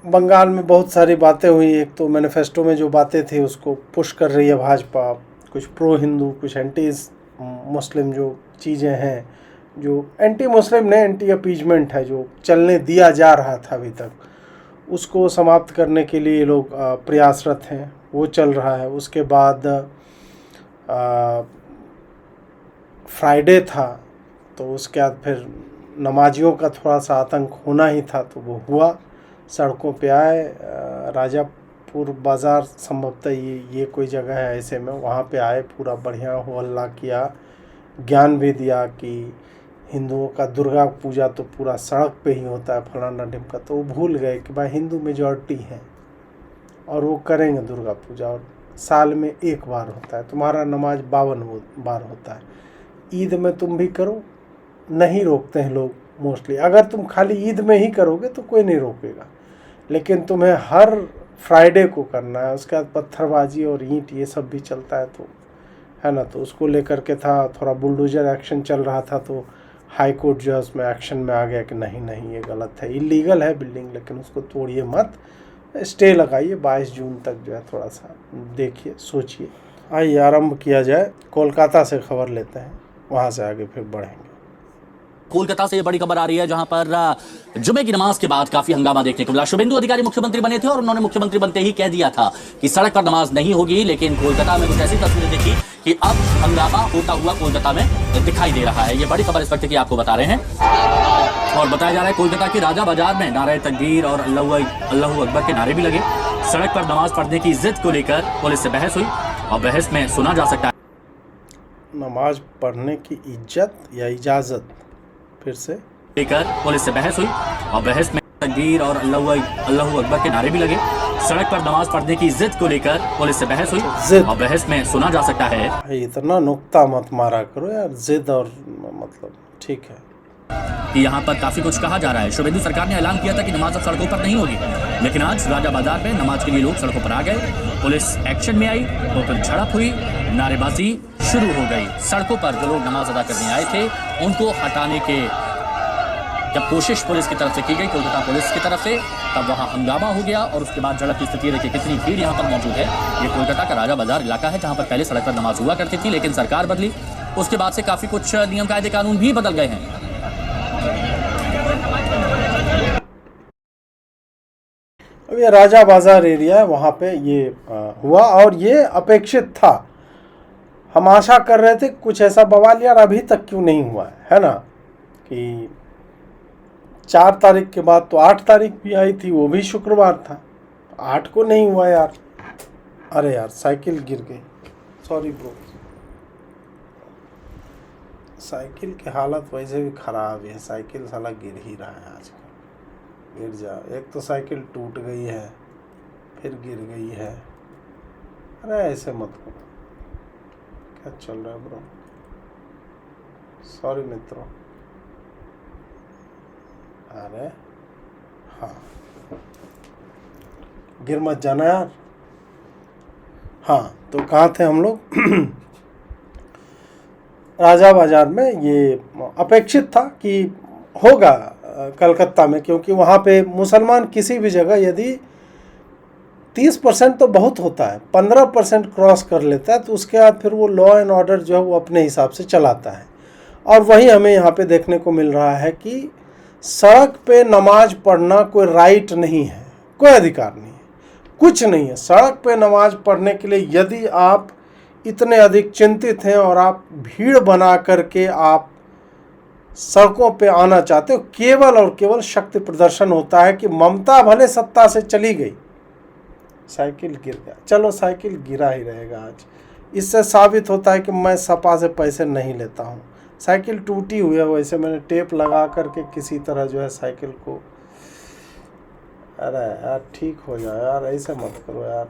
बंगाल में बहुत सारी बातें हुई। एक तो मैनिफेस्टो में जो बातें थी उसको पुश कर रही है भाजपा, कुछ प्रो हिंदू, कुछ एंटी मुस्लिम जो चीज़ें हैं, जो एंटी मुस्लिम ने एंटी अपीजमेंट है जो चलने दिया जा रहा था अभी तक, उसको समाप्त करने के लिए लोग प्रयासरत हैं, वो चल रहा है। उसके बाद फ्राइडे था तो उसके बाद फिर नमाजियों का थोड़ा सा आतंक होना ही था तो वो हुआ, सड़कों पे आए। राजापुर बाज़ार संभवतः ये कोई जगह है ऐसे में, वहाँ पे आए, पूरा बढ़िया हो हल्ला किया, ज्ञान भी दिया कि हिंदुओं का दुर्गा पूजा तो पूरा सड़क पे ही होता है फलाना ढिमका। तो वो भूल गए कि भाई हिंदू मेजॉरिटी है और वो करेंगे दुर्गा पूजा, और साल में एक बार होता है, तुम्हारा नमाज 52 बार होता है। ईद में तुम भी करो, नहीं रोकते हैं लोग मोस्टली। अगर तुम खाली ईद में ही करोगे तो कोई नहीं रोकेगा, लेकिन तुम्हें हर फ्राइडे को करना है। उसके बाद पत्थरबाजी और ईंट ये सब भी चलता है, तो है ना, तो उसको लेकर के था थोड़ा बुलडोजर एक्शन चल रहा था। तो हाई कोर्ट जो है उसमें एक्शन में आ गया कि नहीं नहीं ये गलत है, इलीगल है बिल्डिंग, लेकिन उसको तोड़िए मत, स्टे लगाइए 22 जून तक जो है, थोड़ा सा देखिए सोचिए। आइए आरंभ किया जाए, कोलकाता से खबर लेते हैं, वहाँ से आगे फिर बढ़ेंगे। कोलकाता से ये बड़ी खबर आ रही है जहां पर जुमे की नमाज के बाद काफी हंगामा देखने को मिला। शुभेंदु अधिकारी मुख्यमंत्री बने थे और उन्होंने मुख्यमंत्री बनते ही कह दिया था कि सड़क पर नमाज नहीं होगी, लेकिन कोलकाता में कुछ ऐसी तस्वीरें देखी कि अब हंगामा होता हुआ कोलकाता में दिखाई दे रहा है। ये बड़ी खबर इस वक्त की आपको बता रहे हैं, और बताया जा रहा है कोलकाता की राजा बाजार में नारे तकबीर और अल्लाहू अकबर के नारे भी लगे। सड़क पर नमाज पढ़ने की जिद को लेकर पुलिस से बहस हुई और बहस में सुना जा सकता है नमाज पढ़ने की इज्जत या इजाजत, फिर से लेकर पुलिस से बहस हुई और बहस में तकबीर और अल्लाहू अकबर के नारे भी लगे। सड़क पर नमाज पढ़ने की जिद को लेकर पुलिस से बहस हुई और बहस में सुना जा सकता है इतना नुक्ता मत मारा करो यार, जिद और मतलब ठीक है कि यहाँ पर काफी कुछ कहा जा रहा है। शुभेंदु सरकार ने ऐलान किया था कि नमाज अब सड़कों पर नहीं होगी, लेकिन आज राजा बाजार में नमाज के लिए लोग सड़कों पर आ गए। पुलिस एक्शन में आई तो फिर झड़प हुई, नारेबाजी शुरू हो गई। सड़कों पर जो लोग नमाज अदा करने आए थे उनको हटाने के जब कोशिश पुलिस की तरफ से की गई, कोलकाता पुलिस की तरफ से, तब वहां हंगामा हो गया और उसके बाद झड़प की स्थिति देखिए कितनी भीड़ यहाँ पर मौजूद है। ये कोलकाता का राजा बाजार इलाका है जहाँ पर पहले सड़क पर नमाज हुआ करती थी, लेकिन सरकार बदली, उसके बाद से काफी कुछ नियम कायदे कानून भी बदल गए हैं। अब ये राजा बाजार एरिया है, वहाँ पे ये हुआ और ये अपेक्षित था। हम आशा कर रहे थे कुछ ऐसा बवाल यार अभी तक क्यों नहीं हुआ है ना, कि 4 तारीख के बाद तो 8 तारीख भी आई थी, वो भी शुक्रवार था, 8 को नहीं हुआ यार। अरे यार साइकिल गिर गई, सॉरी ब्रो। साइकिल की हालत वैसे भी खराब है, साइकिल साला गिर ही रहा है आजकल। गिर जाओ, एक तो साइकिल टूट गई है, फिर गिर गई है। अरे ऐसे मत करो, क्या चल रहा है ब्रो, सॉरी मित्रों। अरे हाँ, गिर मत जाना यार। हाँ तो कहाँ थे हम लोग? राजा बाजार में ये अपेक्षित था कि होगा कलकत्ता में, क्योंकि वहाँ पे मुसलमान किसी भी जगह यदि 30% तो बहुत होता है, 15% क्रॉस कर लेता है तो उसके बाद फिर वो लॉ एंड ऑर्डर जो है वो अपने हिसाब से चलाता है। और वही हमें यहाँ पे देखने को मिल रहा है कि सड़क पे नमाज पढ़ना कोई राइट नहीं है, कोई अधिकार नहीं है, कुछ नहीं है। सड़क पे नमाज पढ़ने के लिए यदि आप इतने अधिक चिंतित हैं और आप भीड़ बना करके आप सड़कों पे आना चाहते हो, केवल और केवल शक्ति प्रदर्शन होता है कि ममता भले सत्ता से चली गई, साइकिल गिर गया, चलो साइकिल गिरा ही रहेगा आज। इससे साबित होता है कि मैं सपा से पैसे नहीं लेता हूँ। साइकिल टूटी हुई है, वैसे मैंने टेप लगा करके किसी तरह जो है साइकिल को, अरे यार ठीक हो जाए यार, ऐसे मत करो यार,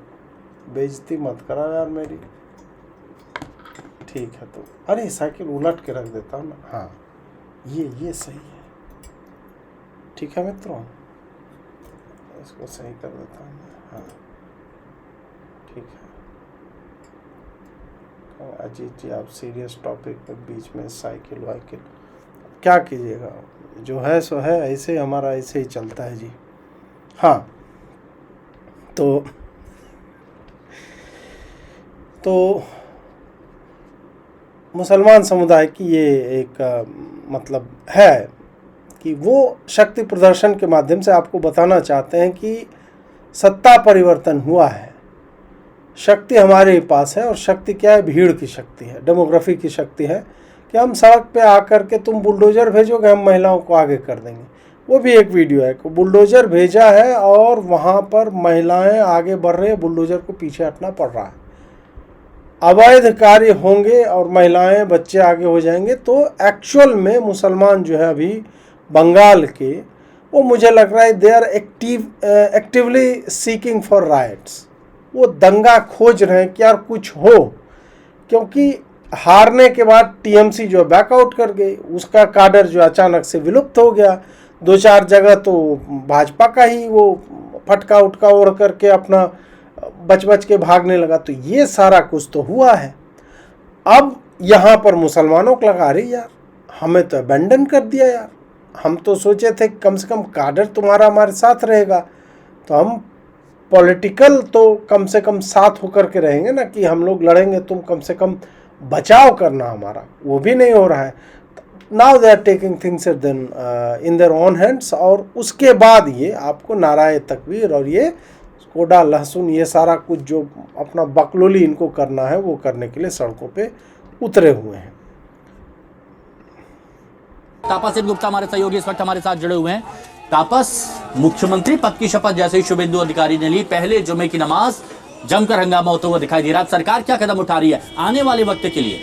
बेइज्जती मत करो यार मेरी। ठीक है तो अरे साइकिल उलट के रख देता हूँ ना, हाँ ये सही है, ठीक है मित्रों, इसको सही कर देता हूँ, हाँ ठीक है। अजीत जी आप सीरियस टॉपिक में बीच में साइकिल वाइकिल, क्या कीजिएगा, जो है सो है, ऐसे हमारा ऐसे ही चलता है जी। हाँ तो मुसलमान समुदाय की ये एक मतलब है कि वो शक्ति प्रदर्शन के माध्यम से आपको बताना चाहते हैं कि सत्ता परिवर्तन हुआ है, शक्ति हमारे पास है। और शक्ति क्या है? भीड़ की शक्ति है, डेमोग्राफी की शक्ति है कि हम सड़क पे आकर के तुम बुलडोजर भेजोगे, हम महिलाओं को आगे कर देंगे। वो भी एक वीडियो है कि बुलडोजर भेजा है और वहाँ पर महिलाएं आगे बढ़ रही है, बुलडोजर को पीछे हटना पड़ रहा है। अवैध कार्य होंगे और महिलाएं बच्चे आगे हो जाएंगे। तो एक्चुअल में मुसलमान जो है अभी बंगाल के, वो मुझे लग रहा है they are actively seeking for rights. वो दंगा खोज रहे हैं कि यार कुछ हो, क्योंकि हारने के बाद टीएमसी जो बैकआउट कर गई, उसका काडर जो अचानक से विलुप्त हो गया। 2-4 जगह तो भाजपा का ही वो फटका उटका ओढ़ करके अपना बच के भागने लगा। तो ये सारा कुछ तो हुआ है। अब यहाँ पर मुसलमानों को लगा रही यार हमें तो अबेंडन कर दिया यार, हम तो सोचे थे कम से कम काडर तुम्हारा हमारे साथ रहेगा, तो हम पॉलिटिकल तो कम से कम साथ होकर के रहेंगे ना, कि हम लोग लड़ेंगे, तुम कम से कम बचाव करना हमारा। वो भी नहीं हो रहा है। Now they are taking things in their own hands. और उसके बाद ये आपको नाराए तकबीर और ये कोडा लहसुन, ये सारा कुछ जो अपना बकलोली इनको करना है वो करने के लिए सड़कों पे उतरे हुए हैं। तापस सिंह गुप्ता हमारे सहयोगी इस वक्त हमारे साथ जुड़े हुए हैं। तापस, मुख्यमंत्री पद की शपथ जैसे ही शुभेंदु अधिकारी ने ली, पहले जुमे की नमाज जमकर हंगामा होता हुआ दिखाई दे रहा है। सरकार क्या कदम उठा रही है आने वाले वक्त के लिए?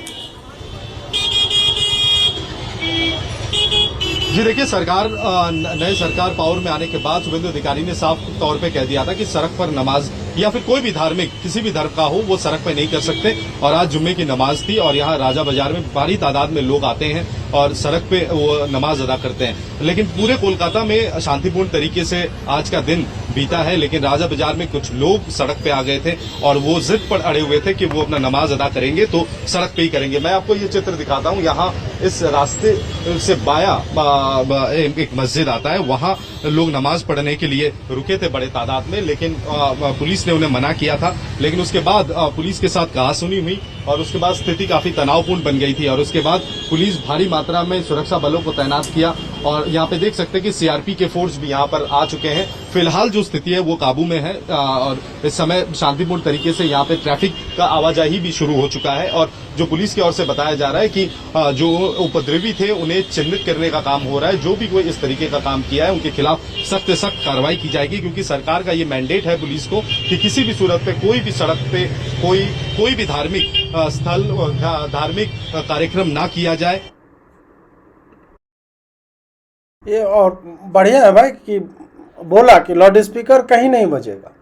जी देखिए, नए सरकार पावर में आने के बाद शुभेंदु अधिकारी ने साफ तौर पे कह दिया था कि सड़क पर नमाज या फिर कोई भी धार्मिक, किसी भी धर्म का हो, वो सड़क पे नहीं कर सकते। और आज जुम्मे की नमाज थी और यहाँ राजा बाजार में भारी तादाद में लोग आते हैं और सड़क पे वो नमाज अदा करते हैं। लेकिन पूरे कोलकाता में शांतिपूर्ण तरीके से आज का दिन बीता है, लेकिन राजा बाजार में कुछ लोग सड़क पे आ गए थे और वो जिद पर अड़े हुए थे कि वो अपना नमाज अदा करेंगे तो सड़क पे ही करेंगे। मैं आपको ये चित्र दिखाता हूँ। यहाँ इस रास्ते से बाया एक मस्जिद आता है, वहां लोग नमाज पढ़ने के लिए रुके थे बड़े तादाद में, लेकिन पुलिस ने उन्हें मना किया था। लेकिन उसके बाद पुलिस के साथ कहासुनी हुई और उसके बाद स्थिति काफी तनावपूर्ण बन गई थी और उसके बाद पुलिस भारी मात्रा में सुरक्षा बलों को तैनात किया। और यहाँ पे देख सकते हैं कि सीआरपी के फोर्स भी यहाँ पर आ चुके हैं। फिलहाल जो स्थिति है वो काबू में है और इस समय शांतिपूर्ण तरीके से यहाँ पे ट्रैफिक का आवाजाही भी शुरू हो चुका है। और जो पुलिस की ओर से बताया जा रहा है कि जो उपद्रवी थे उन्हें चिन्हित करने का काम हो रहा है। जो भी कोई इस तरीके का काम किया है उनके खिलाफ सख्त से सख्त कार्रवाई की जाएगी, क्योंकि सरकार का ये मैंडेट है पुलिस को कि किसी भी सूरत पे कोई भी सड़क पे कोई भी धार्मिक स्थल, धार्मिक कार्यक्रम ना किया जाए। ये और बढ़िया है भाई कि बोला कि लाउड स्पीकर कहीं नहीं बजेगा,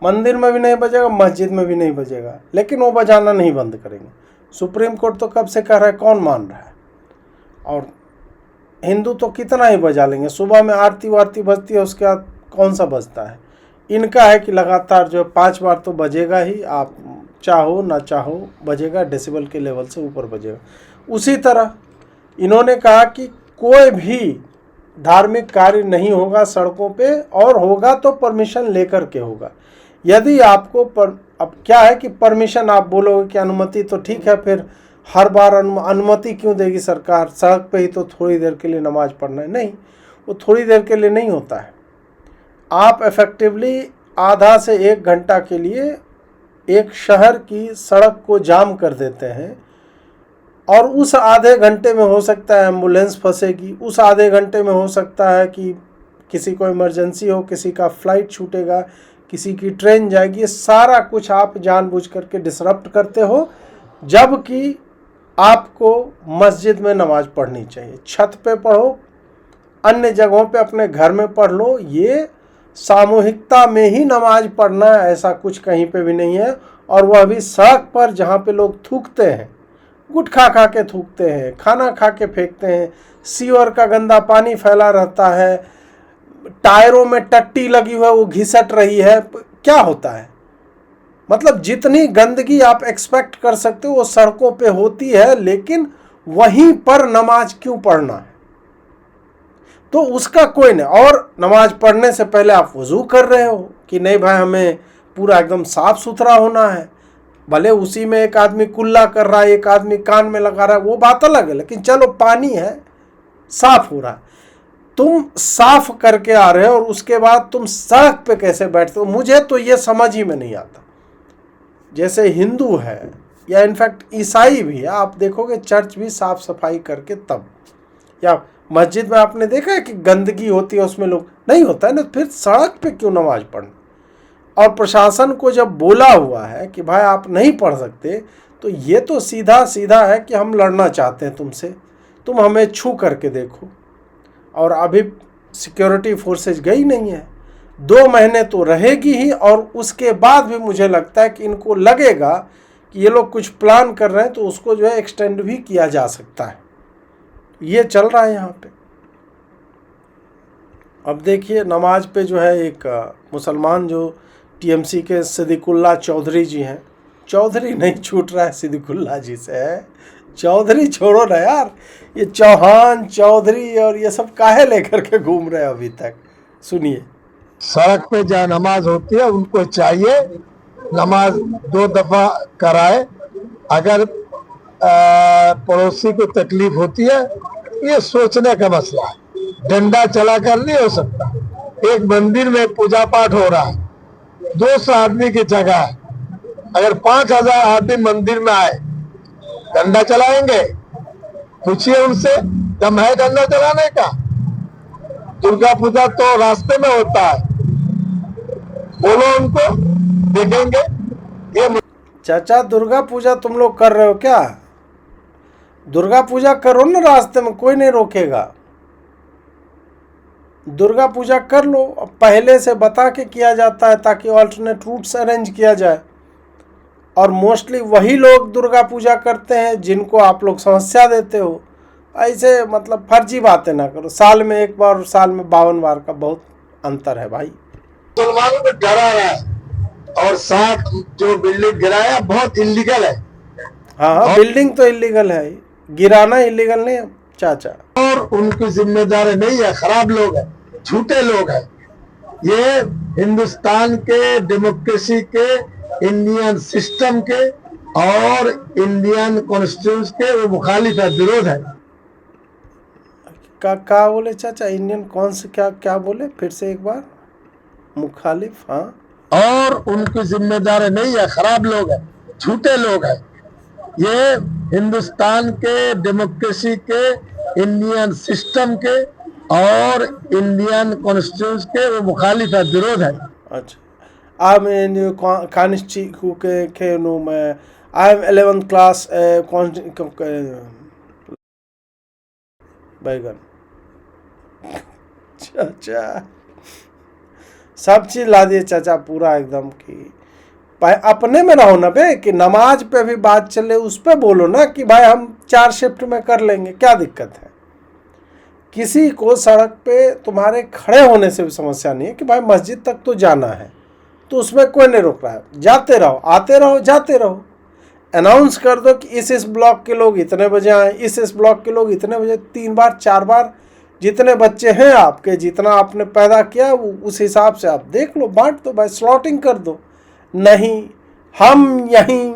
मंदिर में भी नहीं बजेगा, मस्जिद में भी नहीं बजेगा, लेकिन वो बजाना नहीं बंद करेंगे। सुप्रीम कोर्ट तो कब से कह रहा है, कौन मान रहा है? और हिंदू तो कितना ही बजा लेंगे, सुबह में आरती वारती बजती है, उसके बाद कौन सा बजता है। इनका है कि लगातार जो 5 बार तो बजेगा ही, आप चाहो ना चाहो बजेगा, डेसिबल के लेवल से ऊपर बजेगा। उसी तरह इन्होंने कहा कि कोई भी धार्मिक कार्य नहीं होगा सड़कों पे, और होगा तो परमिशन लेकर के होगा। यदि आपको अब क्या है कि परमिशन आप बोलोगे कि अनुमति, तो ठीक है, फिर हर बार अनुमति क्यों देगी सरकार? सड़क पे ही तो थोड़ी देर के लिए नमाज पढ़ना है। नहीं, वो थोड़ी देर के लिए नहीं होता है। आप इफेक्टिवली आधा से 1 घंटा के लिए एक शहर की सड़क को जाम कर देते हैं, और उस आधे घंटे में हो सकता है एम्बुलेंस फंसेगी, उस आधे घंटे में हो सकता है कि किसी को इमरजेंसी हो, किसी का फ्लाइट छूटेगा, किसी की ट्रेन जाएगी। ये सारा कुछ आप जानबूझ करके डिसरप्ट करते हो, जबकि आपको मस्जिद में नमाज पढ़नी चाहिए। छत पे पढ़ो, अन्य जगहों पे अपने घर में पढ़ लो। ये सामूहिकता में ही नमाज पढ़ना है, ऐसा कुछ कहीं पे भी नहीं है। और वह भी सड़क पर जहाँ पे लोग थूकते हैं, गुटखा खा के थूकते हैं, खाना खा के फेंकते हैं, सीवर का गंदा पानी फैला रहता है, टायरों में टट्टी लगी हुई है वो घिसट रही है, क्या होता है? मतलब जितनी गंदगी आप एक्सपेक्ट कर सकते हो वो सड़कों पे होती है, लेकिन वहीं पर नमाज क्यों पढ़ना है? तो उसका कोई नहीं। और नमाज पढ़ने से पहले आप वज़ू कर रहे हो कि नहीं भाई हमें पूरा एकदम साफ सुथरा होना है, भले उसी में एक आदमी कुल्ला कर रहा है, एक आदमी कान में लगा रहा है, वो बात अलग है, लेकिन चलो पानी है, साफ हो रहा है। तुम साफ करके आ रहे हो और उसके बाद तुम सड़क पे कैसे बैठते हो? मुझे तो ये समझ ही में नहीं आता। जैसे हिंदू है या इनफैक्ट ईसाई भी है, आप देखोगे चर्च भी साफ सफाई करके तब, या मस्जिद में आपने देखा है कि गंदगी होती है उसमें लोग नहीं होता है ना, फिर सड़क पे क्यों नमाज पढ़ना? और प्रशासन को जब बोला हुआ है कि भाई आप नहीं पढ़ सकते, तो ये तो सीधा सीधा है कि हम लड़ना चाहते हैं तुमसे, तुम हमें छू करके देखो। और अभी सिक्योरिटी फोर्सेज गई नहीं है, 2 महीने तो रहेगी ही, और उसके बाद भी मुझे लगता है कि इनको लगेगा कि ये लोग कुछ प्लान कर रहे हैं तो उसको जो है एक्सटेंड भी किया जा सकता है। ये चल रहा है यहाँ पे। अब देखिए नमाज पे जो है एक मुसलमान जो टीएमसी के सिद्दीकुल्ला चौधरी जी हैं, चौधरी नहीं छूट रहा है सिद्दीकुल्ला जी से, है चौधरी छोड़ो ना यार, ये चौहान चौधरी और ये सब काहे लेकर के घूम रहे हैं अभी तक। सुनिए, सड़क पे जहाँ नमाज होती है उनको चाहिए नमाज 2 दफा कराए। अगर पड़ोसी को तकलीफ होती है, ये सोचने का मसला है, डंडा चला कर नहीं हो सकता। एक मंदिर में पूजा पाठ हो रहा है, 200 आदमी की जगह है, अगर 5000 आदमी मंदिर में आए, डंडा चलाएंगे? पूछिए उनसे, दम है डंडा चलाने का? दुर्गा पूजा तो रास्ते में होता है, बोलो उनको, देखेंगे। ये चाचा दुर्गा पूजा तुम लोग कर रहे हो क्या? दुर्गा पूजा करो ना रास्ते में, कोई नहीं रोकेगा। दुर्गा पूजा कर लो, पहले से बता के किया जाता है ताकि ऑल्टरनेट रूट्स अरेंज किया जाए। और मोस्टली वही लोग दुर्गा पूजा करते हैं जिनको आप लोग समस्या देते हो। ऐसे मतलब फर्जी बातें ना करो, साल में 1 बार और साल में 52 बार का बहुत अंतर है भाई। मुसलमानों को डरा रहा है, और साथ जो बिल्डिंग गिराया बहुत इलीगल है। हाँ, बिल्डिंग तो इलीगल है, गिराना इलीगल नहीं है चाचा। और उनकी जिम्मेदारी नहीं है, खराब लोग हैं, झूठे लोग हैं। ये हिंदुस्तान के डेमोक्रेसी के, इंडियन सिस्टम के और इंडियन कॉन्स्टिट्यूशन के वो मुखालिफ है, विरोध है। क्या बोले चाचा? इंडियन कौन से क्या बोले? फिर से एक बार। मुखालिफ, हाँ। और उनकी जिम्मेदारी नहीं है, खराब लोग हैं, झूठे लोग हैं। ये हिंदुस्तान के डेमोक्रेसी के, इंडियन सिस्टम के और इंडियन कॉन्स्टिट्यूशन के वो मुखालिफ है, विरोध है। अच्छा, I'm in I'm 11th class बैगन। चाचा सब चीज ला दिए चाचा, पूरा एकदम की अपने में रहो ना बे, कि नमाज पे भी बात चले उस पे बोलो ना कि भाई हम 4 शिफ्ट में कर लेंगे, क्या दिक्कत है? किसी को सड़क पे तुम्हारे खड़े होने से भी समस्या नहीं है कि भाई मस्जिद तक तो जाना है, तो उसमें कोई नहीं रोक रहा है, जाते रहो, आते रहो, जाते रहो। अनाउंस कर दो कि इस ब्लॉक के लोग इतने बजे आए, इस ब्लॉक के लोग इतने बजे, 3 बार 4 बार, जितने बच्चे हैं आपके, जितना आपने पैदा किया उस हिसाब से आप देख लो, बांट दो भाई, स्लॉटिंग कर दो। नहीं, हम यहीं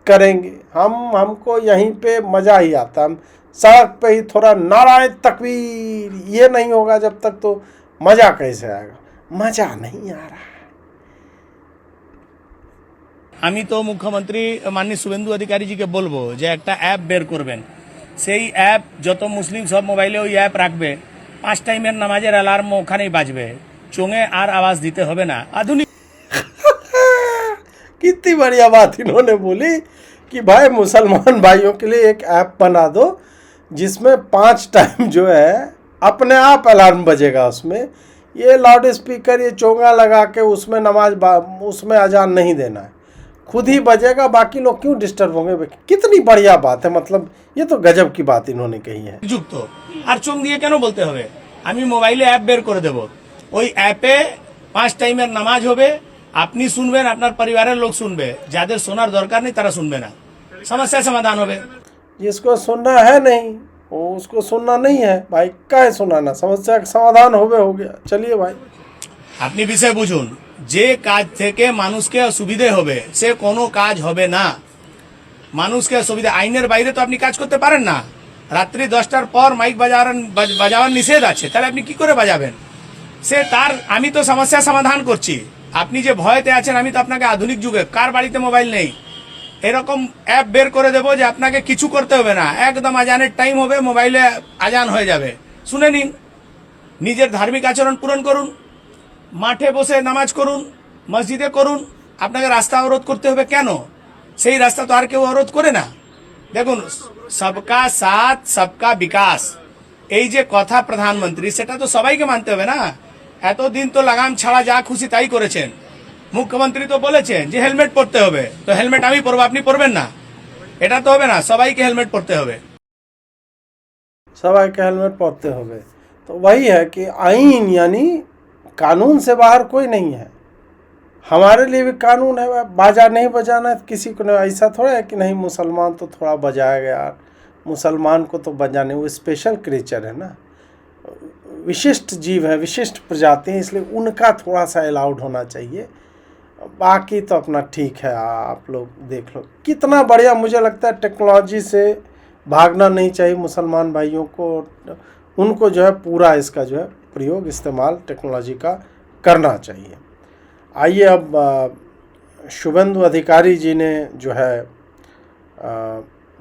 करेंगे, हमको यहीं पे मज़ा ही आता, हम सड़क पे ही थोड़ा नाराए तकबीर, ये नहीं होगा जब तक तो मज़ा कैसे आएगा? मज़ा नहीं आ रहा। আমি তো মুখ্যমন্ত্রী মাননীয় শুভেন্দু অধিকারীজিকে বলবো যে একটা অ্যাপ বের করবেন, সেই অ্যাপ যত মুসলিম সব মোবাইলে ওই অ্যাপ রাখবে, 5 টাইমের নামাজের অ্যালার্ম ওখানেই বাজবে, চোঙে আর আওয়াজ দিতে হবে না। আধুনিক कितनी बढ़िया बात इन्होंने बोली कि भाई मुसलमान भाइयों के लिए एक ऐप बना दो जिसमें 5 टाइम जो है अपने आप अलार्म बजेगा, उसमें ये लाउड स्पीकर, ये चोंगा लगा के उसमें उसमें अजान नहीं देना है, खुद ही बजेगा, बाकी लोग क्यों डिस्टर्ब होंगे? कितनी बढ़िया बात है, मतलब ये तो गजब की बात इन्होंने कही है। যুক্ত আর চোং দিয়ে কেন বলতে হবে? আমি মোবাইলে অ্যাপ বের করে দেব, ওই অ্যাপে 5 টাইমের নামাজ হবে, আপনি শুনবেন, আপনার পরিবারের লোক শুনবে, যাদের শোনার দরকার নেই তারা শুনবে না, সমস্যার সমাধান হবে। जिसको सुनना है नहीं वो उसको सुनना नहीं है भाई, क्या सुनाना, समस्या का समाधान हो गया, चलिए भाई। আপনি বিষয় বুঝুন, যে কাজ থেকে মানুষকে সুবিধে হবে সে কোনো কাজ হবে না। মানুষকে সুবিধা, আইনের বাইরে তো আপনি কাজ করতে পারেন না। রাত্রি 10টার পর মাইক বাজাবার নিষেধ আছে, তাহলে আপনি কি করে বাজাবেন? সে তার, আমি তো সমস্যা সমাধান করছি। আপনি যে ভয়তে আছেন, আমি তো আপনাকে আধুনিক যুগে, কার বাড়িতে মোবাইল নেই, এরকম অ্যাপ বের করে দেবো যে আপনাকে কিছু করতে হবে না, একদম আজানের টাইম হবে, মোবাইলে আজান হয়ে যাবে, শুনে নিন, নিজের ধার্মিক আচরণ পূরণ করুন, মাঠে বসে নামাজ করুন, মসজিদে করুন। আপনাকে রাস্তা অবরোধ করতে হবে কেন? সেই রাস্তা তো আর কেউ অবরোধ করে না। দেখুন, সবকা সাথ সবকা বিকাশ, এই যে কথা প্রধানমন্ত্রী, সেটা তো সবাইকে মানতে হবে না। এতদিন তো লাগাম ছাড়া যা খুশি তাই করেছেন। মুখ্যমন্ত্রী তো বলেছেন যে হেলমেট পরতে হবে, তো হেলমেট আমি পরবো, আপনি পরবেন না? এটা তো হবে না, সবাইকে হেলমেট পরতে হবে। सवाई के हेलमेट पहनते हुए, तो वही है कि आईन यानी कानून से बाहर कोई नहीं है। हमारे लिए भी कानून है, बाजा नहीं बजाना है किसी को नहीं। ऐसा थोड़ा है कि नहीं मुसलमान तो थोड़ा बजाएगा यार, मुसलमान को तो बजाने, वो स्पेशल क्रिएचर है ना, विशिष्ट जीव है, विशिष्ट प्रजाति है, इसलिए उनका थोड़ा सा अलाउड होना चाहिए। बाकी तो अपना ठीक है, आप लोग देख लो कितना बढ़िया। मुझे लगता है टेक्नोलॉजी से भागना नहीं चाहिए मुसलमान भाइयों को, उनको जो है पूरा इसका जो है प्रयोग, इस्तेमाल टेक्नोलॉजी का करना चाहिए। आइए अब शुभेंदु अधिकारी जी ने जो है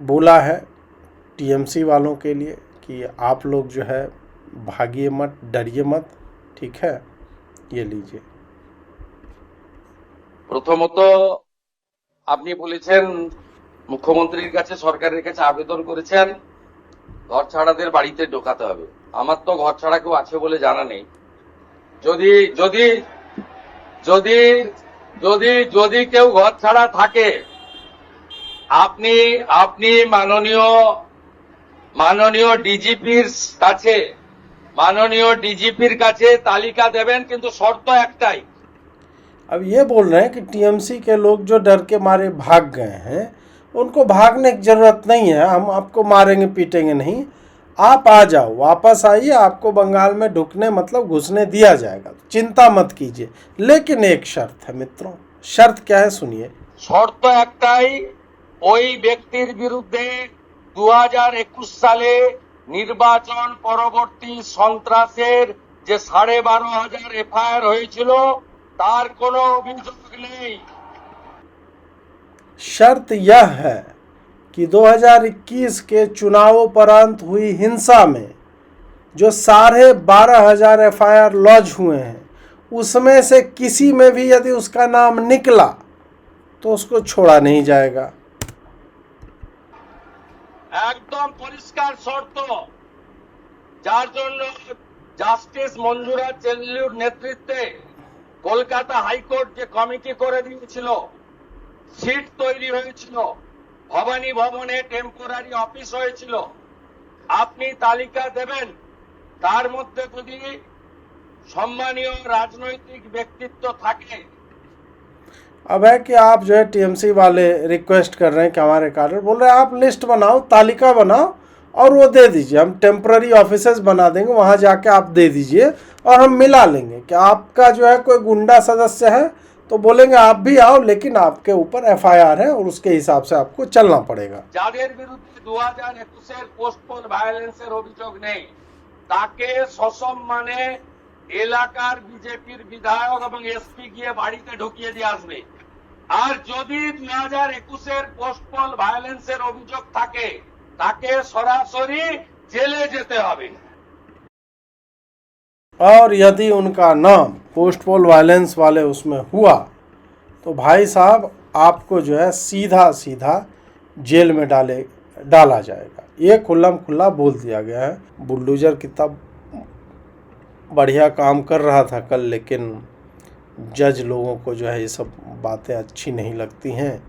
बोला है टीएमसी वालों के लिए कि आप लोग जो है भागिए मत, डरिए मत, ठीक है, ये लीजिए। প্রথমত আপনি বলেছেন মুখ্যমন্ত্রীর কাছে, সরকারের কাছে আবেদন করেছেন ঘর ছাড়াদের বাড়িতে ঢোকাতে হবে। আমার তো ঘর ছাড়া কেউ আছে বলে জানা নেই। যদি যদি যদি যদি যদি কেউ ঘর ছাড়া থাকে, আপনি আপনি মাননীয় ডিজিপির কাছে তালিকা দেবেন, কিন্তু শর্ত একটাই। अब ये बोल रहे हैं कि टीएमसी के लोग जो डर के मारे भाग गए हैं, उनको भागने की ज़रूरत नहीं है, हम आपको मारेंगे पीटेंगे नहीं, आप आ जाओ, वापस आइए, आपको बंगाल में ढुकने मतलब घुसने दिया जाएगा, चिंता मत कीजिए। लेकिन एक शर्त है मित्रों, शर्त क्या है सुनिए। শর্ত একটাই, ওই ব্যক্তির বিরুদ্ধে 2021 সালে নির্বাচন পরবর্তী সন্ত্রাসের যে 12,500 এফআইআর হয়েছিল, তার কোনো অভিযোগ নেই। शर्त यह है कि 2021 के चुनावोपरांत हुई हिंसा में जो 12,500 एफआईआर लॉन्च हुए हैं, उसमें से किसी में भी यदि उसका नाम निकला तो उसको छोड़ा नहीं जाएगा। একদম পরিষ্কার শর্ত, যার জন্য জাস্টিস মঞ্জুরা চেল্লুর নেতৃত্বে কলকাতা হাইকোর্ট যে কমিটি করে দিয়েছিল, সিট তৈরি হয়েছিল, ভবানী ভবনে টেম্পোরারি অফিস হয়েছিল, আপনি তালিকা দেবেন। তার মধ্যে যদি সম্মানীয় রাজনৈতিক ব্যক্তিত্ব থাকে। अब है कि आप जो है टीएमसी वाले रिक्वेस्ट कर रहे हैं कि हमारे कार्य बोल रहे हैं आप लिस्ट बनाओ, तालिका बनाओ और वो दे दीजिए, हम टेम्पररी ऑफिसेस बना देंगे, वहाँ जाके आप दे दीजिए और हम मिला लेंगे कि आपका जो है कोई गुंडा सदस्य है तो बोलेंगे आप भी आओ, लेकिन आपके ऊपर एफआईआर है और उसके हिसाब से आपको चलना पड़ेगा। যাদের বিরুদ্ধে 2021 পোস্টপোল ভায়োলেন্সের অভিযোগ নেই, তাকে সসম্মানে এলাকার বিজেপির বিধায়ক এবং এসপি গিয়ে বাড়িতে ঢুকিয়ে দিয়ে আসবে। আর যদি 2021 পোস্টপোল ভায়োলেন্সের অভিযোগ থাকে, তাকে সরাসরি জেলে যেতে হবে। और यदि उनका नाम पोस्ट पोल वायलेंस वाले उसमें हुआ तो भाई साहब आपको जो है सीधा सीधा जेल में डाला जाएगा। ये खुल्लम खुल्ला बोल दिया गया है। बुलडोजर कितना बढ़िया काम कर रहा था कल, लेकिन जज लोगों को जो है ये सब बातें अच्छी नहीं लगती हैं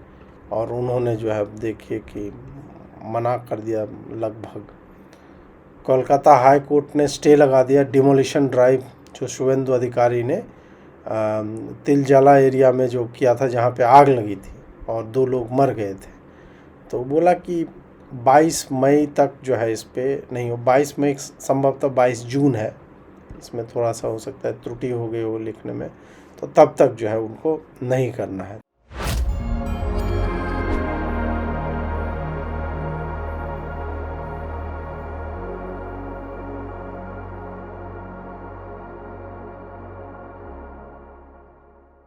और उन्होंने जो है देखिए कि मना कर दिया लगभग। कोलकाता हाई कोर्ट ने स्टे लगा दिया डिमोलिशन ड्राइव जो शुभेंदु अधिकारी ने तिलजला एरिया में जो किया था, जहाँ पे आग लगी थी और 2 लोग मर गए थे। तो बोला कि 22 मई तक जो है इस पे नहीं हो, 22 मई संभवतः 22 जून है, इसमें थोड़ा सा हो सकता है त्रुटि हो गई हो लिखने में, तो तब तक जो है उनको नहीं करना है।